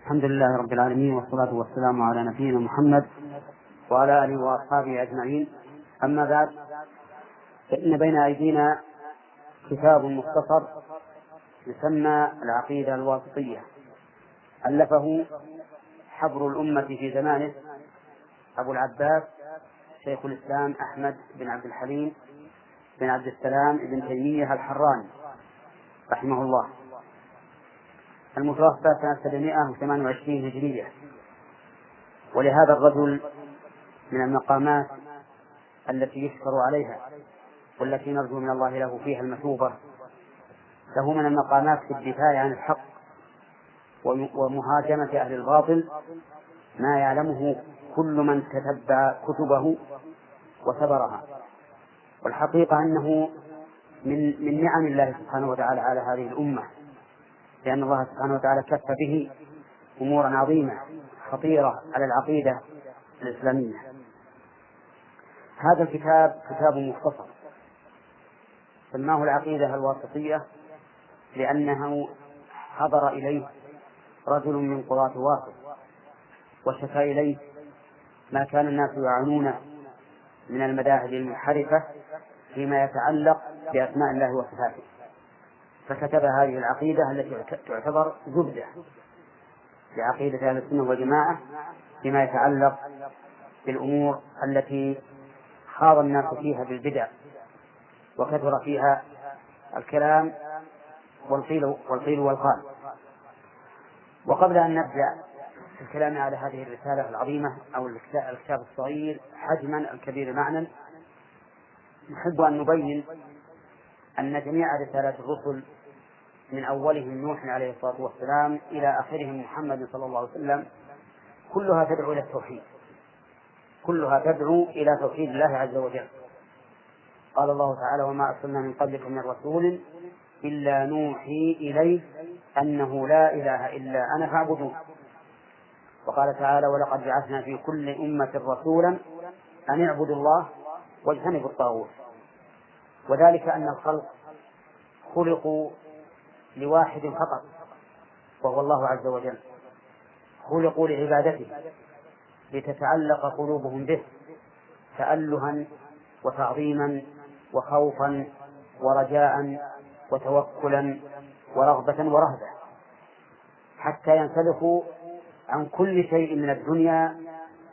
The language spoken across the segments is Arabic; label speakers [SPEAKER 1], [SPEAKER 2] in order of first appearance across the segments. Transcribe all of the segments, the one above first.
[SPEAKER 1] الحمد لله رب العالمين، والصلاة والسلام على نبينا محمد وعلى آله وأصحابه أجمعين. أما بعد، فإن بين أيدينا كتاب مختصر يسمى العقيدة الواسطية، ألفه حبر الأمة في زمانه أبو العباس شيخ الإسلام أحمد بن عبد الحليم بن عبد السلام بن تيمية الحراني رحمه الله، المتوفى سنة 728 هجرية. ولهذا الرجل من المقامات التي يشكر عليها والتي نرجو من الله له فيها المثوبة، له من المقامات في الدفاع عن الحق ومهاجمة أهل الباطل ما يعلمه كل من تتبع كتبه وثبرها. والحقيقة أنه من نعم الله سبحانه وتعالى على هذه الأمة، لأن الله سبحانه وتعالى كف به أمورا عظيمة خطيرة على العقيدة الإسلامية. هذا الكتاب كتاب مختصر سماه العقيدة الواسطية لأنه حضر إليه رجل من قضاة واسط وشكى إليه ما كان الناس يعانون من المذاهب المنحرفة فيما يتعلق بأسماء الله وصفاته، فكتب هذه العقيدة التي تعتبر زبدة لعقيدة أهل السنة والجماعة فيما يتعلق بالأمور التي خاض الناس فيها بالبدع وكثر فيها الكلام والقيل والقال. وقبل أن نبدأ في الكلام على هذه الرسالة العظيمة أو الكتاب الصغير حجما الكبير معنى، نحب أن نبين أن جميع رسالات الرسل من أولهم نوح عليه الصلاة والسلام إلى آخرهم محمد صلى الله عليه وسلم كلها تدعو إلى التوحيد، كلها تدعو إلى توحيد الله عز وجل. قال الله تعالى: وما أرسلنا من قبلكم من رسول إلا نوحي إليه أنه لا إله إلا أنا فاعبدون. وقال تعالى: ولقد بعثنا في كل أمة رسولا أن اعبدوا الله واجتنبوا الطاغوت. وذلك أن الخلق خلقوا لواحد فقط وهو الله عز وجل، خلقوا لعبادته لتتعلق قلوبهم به تألها وتعظيما وخوفا ورجاء وتوكلا ورغبة ورهبة، حتى ينسلخوا عن كل شيء من الدنيا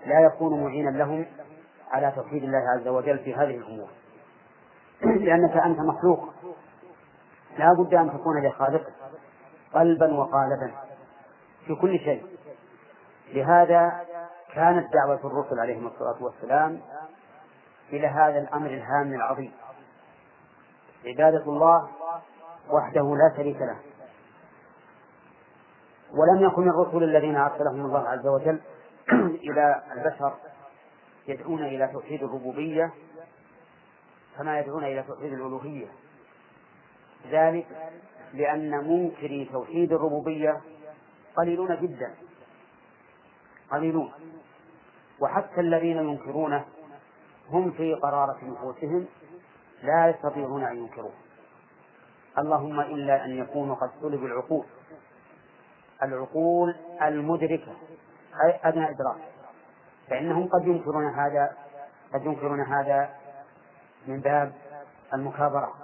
[SPEAKER 1] لا يكون معينا لهم على توحيد الله عز وجل في هذه الأمور. لأنك أنت مخلوق لا بد أن تكون لخالقك قلبا وقالبا في كل شيء. لهذا كانت دعوة الرسل عليهم الصلاة والسلام إلى هذا الأمر الهام العظيم، عبادة الله وحده لا شريك له. ولم يكن الرسل الذين أرسلهم الله عز وجل إلى البشر يدعون إلى توحيد الربوبية كما يدعون إلى توحيد الألوهية، ذلك لأن منكري توحيد الربوبية قليلون جدا، قليلون، وحتى الذين ينكرونه هم في قرارة نفوسهم لا يستطيعون أن ينكروه، اللهم إلا أن يكونوا قد سلبوا العقول المدركة أي أدنى إدراك، فإنهم قد ينكرون هذا من باب المكابرة